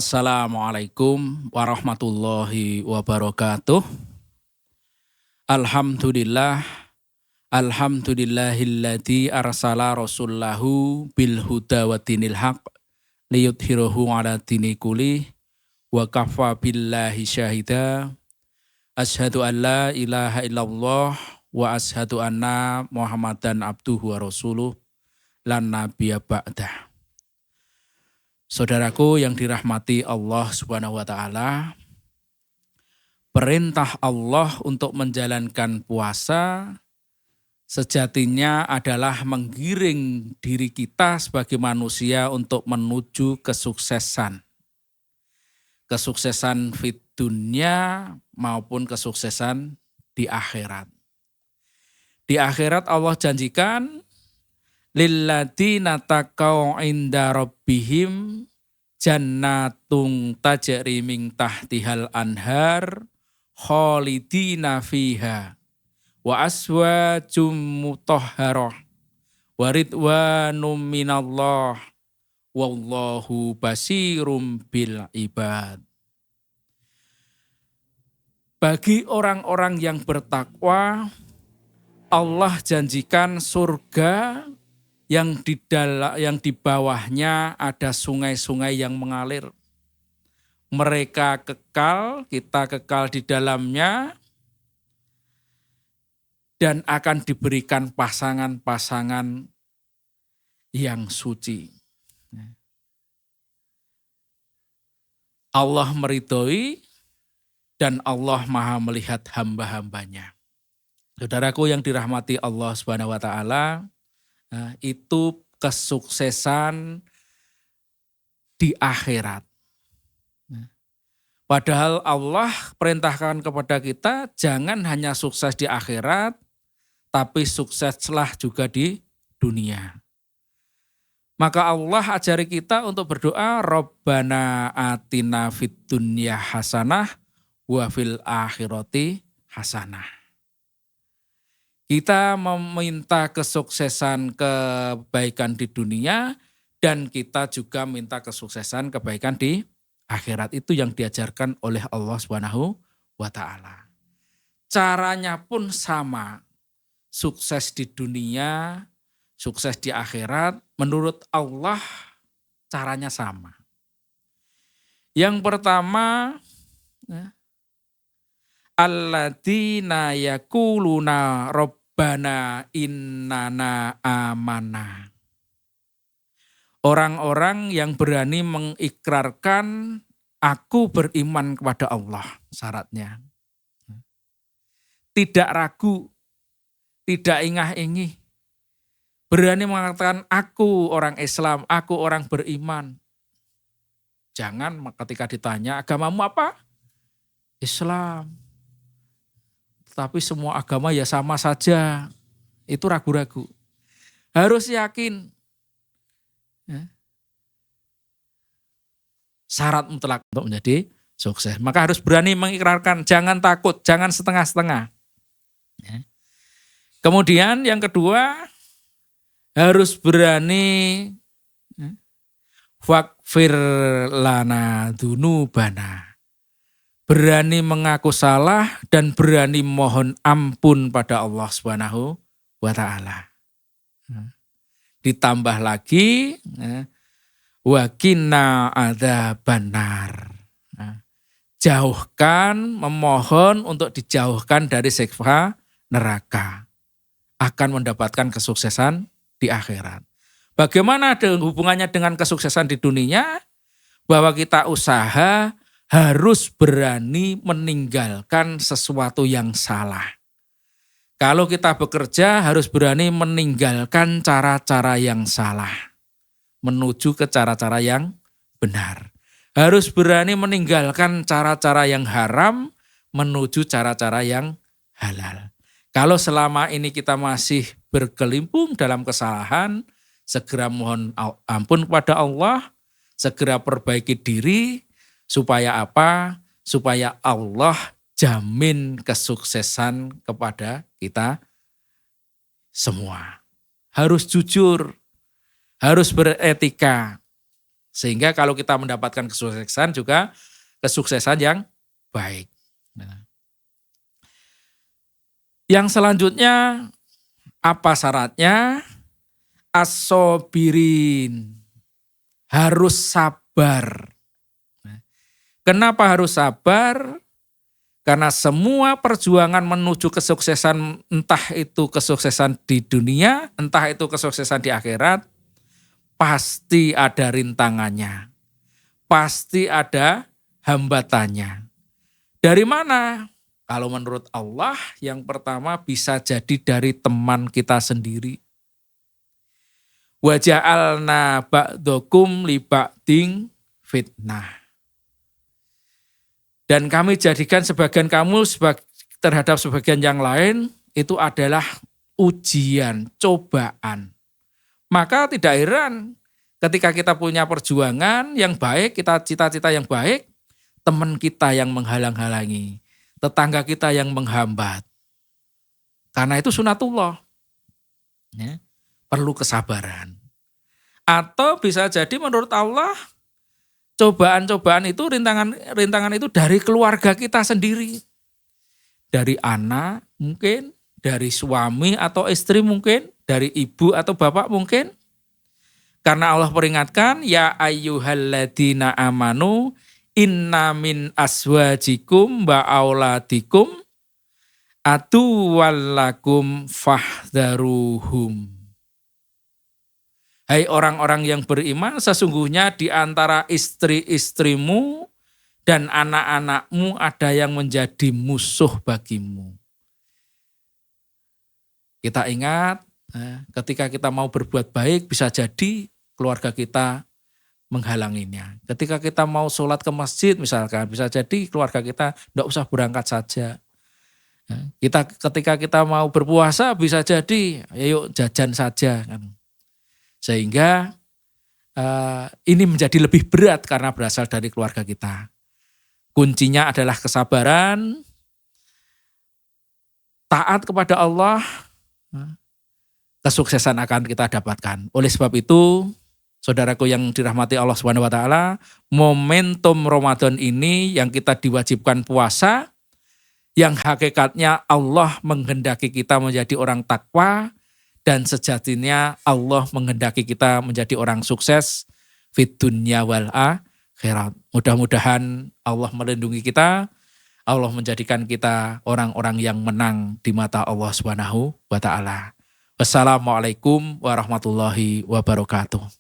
Assalamualaikum warahmatullahi wabarakatuh. Alhamdulillah, alhamdulillahilladzi arsala rasulahu bil huda wa dinil haq liyudhhirahu ala dini kulli wa kafa billahi syahida. Asyhadu an la ilaha illallah wa asyhadu anna Muhammadan abduhu wa rasuluh lan nabiyya ba'dah. Saudaraku yang dirahmati Allah Subhanahu wa taala, perintah Allah untuk menjalankan puasa sejatinya adalah menggiring diri kita sebagai manusia untuk menuju kesuksesan. Kesuksesan fid dunya maupun kesuksesan di akhirat. Di akhirat Allah janjikan lilladzina taqaw inda rabbihim jannatung tajri min tahtihal anhar khalidina fiha wa aswajum mutahharah wa ridwanum minallah wallahu basirum bil ibad. Bagi orang-orang yang bertakwa, Allah janjikan surga yang di bawahnya ada sungai-sungai yang mengalir. Mereka kekal, kita kekal di dalamnya, dan akan diberikan pasangan-pasangan yang suci. Allah meridhoi dan Allah maha melihat hamba-hambanya. Saudaraku yang dirahmati Allah Subhanahu wa taala, itu kesuksesan di akhirat. Padahal Allah perintahkan kepada kita jangan hanya sukses di akhirat, tapi sukseslah juga di dunia. Maka Allah ajari kita untuk berdoa, Rabbana atina fid dunya hasanah wa fil akhirati hasanah. Kita meminta kesuksesan kebaikan di dunia dan kita juga minta kesuksesan kebaikan di akhirat. Itu yang diajarkan oleh Allah Subhanahu wa taala. Caranya pun sama. Sukses di dunia, sukses di akhirat, menurut Allah caranya sama. Yang pertama, alladzina yaquluna Rabbana innana amana. Orang-orang yang berani mengikrarkan aku beriman kepada Allah, syaratnya. Tidak ragu, tidak ingah-ingih. Berani mengatakan aku orang Islam, aku orang beriman. Jangan ketika ditanya agamamu apa? Islam. Tapi semua agama ya sama saja. Itu ragu-ragu. Harus yakin. Syarat mutlak untuk menjadi sukses. Maka harus berani mengikrarkan. Jangan takut, jangan setengah-setengah. Kemudian yang kedua, harus berani faghfir lana dzunubana. Berani mengaku salah dan berani mohon ampun pada Allah Subhanahu wa taala. Ditambah lagi wa qina adzabannar. Jauhkan, memohon untuk dijauhkan dari siksa neraka. Akan mendapatkan kesuksesan di akhirat. Bagaimana hubungannya dengan kesuksesan di dunia? Bahwa kita usaha harus berani meninggalkan sesuatu yang salah. Kalau kita bekerja harus berani meninggalkan cara-cara yang salah. Menuju ke cara-cara yang benar. Harus berani meninggalkan cara-cara yang haram menuju cara-cara yang halal. Kalau selama ini kita masih berkelimpung dalam kesalahan, segera mohon ampun kepada Allah, segera perbaiki diri. Supaya apa? Supaya Allah jamin kesuksesan kepada kita semua. Harus jujur, harus beretika. Sehingga kalau kita mendapatkan kesuksesan juga kesuksesan yang baik. Nah. Yang selanjutnya apa syaratnya? As-sobirin. Harus sabar. Kenapa harus sabar? Karena semua perjuangan menuju kesuksesan, entah itu kesuksesan di dunia, entah itu kesuksesan di akhirat, pasti ada rintangannya. Pasti ada hambatannya. Dari mana? Kalau menurut Allah, yang pertama bisa jadi dari teman kita sendiri. Wa ja'alna ba'dakum li ba'din fitnah. Dan kami jadikan sebagian kamu terhadap sebagian yang lain itu adalah ujian, cobaan. Maka tidak heran ketika kita punya perjuangan yang baik, kita cita-cita yang baik, teman kita yang menghalang-halangi, tetangga kita yang menghambat. Karena itu sunatullah. Ya, perlu kesabaran. Atau bisa jadi menurut Allah, cobaan-cobaan itu, rintangan itu dari keluarga kita sendiri. Dari anak mungkin, dari suami atau istri mungkin, dari ibu atau bapak mungkin. Karena Allah peringatkan, ya ayyuhalladzina amanu inna min aswajikum wa auladikum aduwallakum fahdharuhum. Hai orang-orang yang beriman, sesungguhnya di antara istri-istrimu dan anak-anakmu ada yang menjadi musuh bagimu. Kita ingat, ketika kita mau berbuat baik, bisa jadi keluarga kita menghalanginya. Ketika kita mau sholat ke masjid misalkan, bisa jadi keluarga kita tidak usah berangkat saja. Ketika kita mau berpuasa, bisa jadi, ayo jajan saja kan. Sehingga ini menjadi lebih berat karena berasal dari keluarga kita. Kuncinya adalah kesabaran, taat kepada Allah, kesuksesan akan kita dapatkan. Oleh sebab itu, saudaraku yang dirahmati Allah Subhanahu wa taala, momentum Ramadan ini yang kita diwajibkan puasa, yang hakikatnya Allah menghendaki kita menjadi orang takwa, dan sejatinya Allah menghendaki kita menjadi orang sukses fid dunya wal akhirat. Mudah-mudahan Allah melindungi kita, Allah menjadikan kita orang-orang yang menang di mata Allah Subhanahu wa taala. Wassalamualaikum warahmatullahi wabarakatuh.